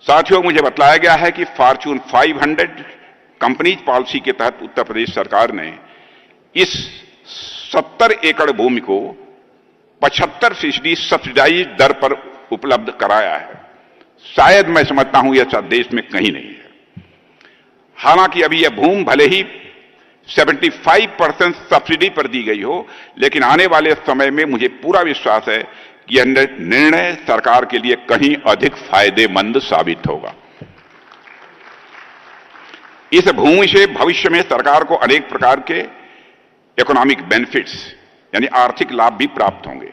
साथियों, मुझे बतलाया गया है कि फॉर्च्यून 500 कंपनीज पॉलिसी के तहत उत्तर प्रदेश सरकार ने इस 70 एकड़ भूमि को 75% सब्सिडाइज दर पर उपलब्ध कराया है। शायद मैं समझता हूं यह देश में कहीं नहीं है। हालांकि अभी यह भूमि भले ही 75% सब्सिडी पर दी गई हो, लेकिन आने वाले समय में मुझे पूरा विश्वास है कि यह निर्णय सरकार के लिए कहीं अधिक फायदेमंद साबित होगा। इस भूमि से भविष्य में सरकार को अनेक प्रकार के इकोनॉमिक बेनिफिट्स यानी आर्थिक लाभ भी प्राप्त होंगे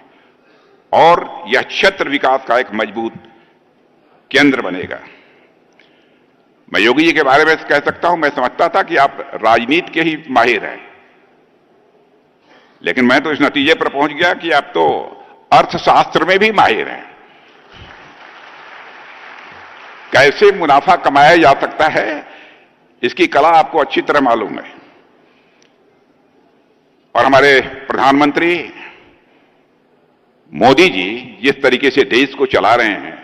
और यह क्षेत्र विकास का एक मजबूत केंद्र बनेगा। मैं योगी जी के बारे में कह सकता हूं, मैं समझता था कि आप राजनीति के ही माहिर हैं, लेकिन मैं तो इस नतीजे पर पहुंच गया कि आप तो अर्थशास्त्र में भी माहिर हैं। कैसे मुनाफा कमाया जा सकता है, इसकी कला आपको अच्छी तरह मालूम है। और हमारे प्रधानमंत्री मोदी जी जिस तरीके से देश को चला रहे हैं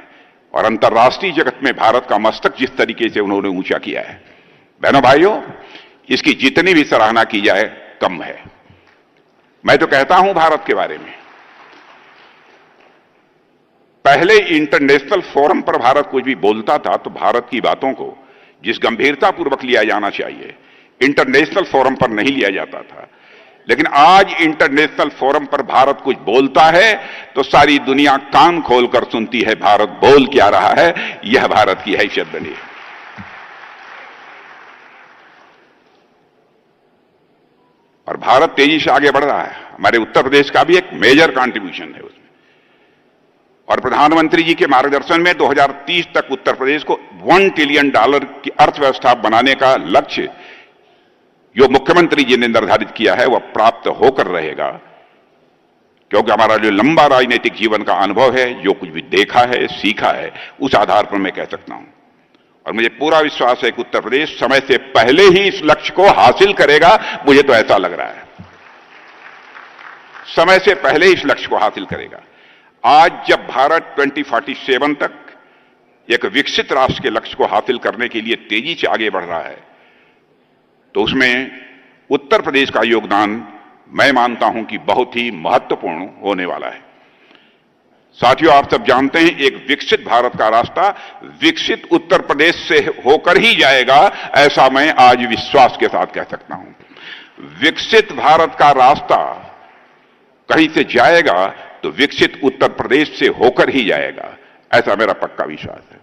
और अंतर्राष्ट्रीय जगत में भारत का मस्तक जिस तरीके से उन्होंने ऊंचा किया है, बहनों भाइयों, इसकी जितनी भी सराहना की जाए कम है। मैं तो कहता हूं भारत के बारे में, पहले इंटरनेशनल फोरम पर भारत कुछ भी बोलता था तो भारत की बातों को जिस गंभीरता पूर्वक लिया जाना चाहिए, इंटरनेशनल फोरम पर नहीं लिया जाता था। लेकिन आज इंटरनेशनल फोरम पर भारत कुछ बोलता है तो सारी दुनिया कान खोलकर सुनती है भारत बोल क्या रहा है। यह भारत की हैसियत बनी है। और भारत तेजी से आगे बढ़ रहा है। हमारे उत्तर प्रदेश का भी एक मेजर कंट्रीब्यूशन है उसमें। और प्रधानमंत्री जी के मार्गदर्शन में 2030 तक उत्तर प्रदेश को $1 ट्रिलियन की अर्थव्यवस्था बनाने का लक्ष्य जो मुख्यमंत्री जी ने निर्धारित किया है वह प्राप्त होकर रहेगा, क्योंकि हमारा जो लंबा राजनीतिक जीवन का अनुभव है, जो कुछ भी देखा है, सीखा है, उस आधार पर मैं कह सकता हूं। और मुझे पूरा विश्वास है कि उत्तर प्रदेश समय से पहले ही इस लक्ष्य को हासिल करेगा। मुझे तो ऐसा लग रहा है, समय से पहले इस लक्ष्य को हासिल करेगा। आज जब भारत 2047 तक एक विकसित राष्ट्र के लक्ष्य को हासिल करने के लिए तेजी से आगे बढ़ रहा है, तो उसमें उत्तर प्रदेश का योगदान मैं मानता हूं कि बहुत ही महत्वपूर्ण होने वाला है। साथियों, आप सब जानते हैं एक विकसित भारत का रास्ता विकसित उत्तर प्रदेश से होकर ही जाएगा, ऐसा मैं आज विश्वास के साथ कह सकता हूं। विकसित भारत का रास्ता कहीं से जाएगा तो विकसित उत्तर प्रदेश से होकर ही जाएगा, ऐसा मेरा पक्का विश्वास है।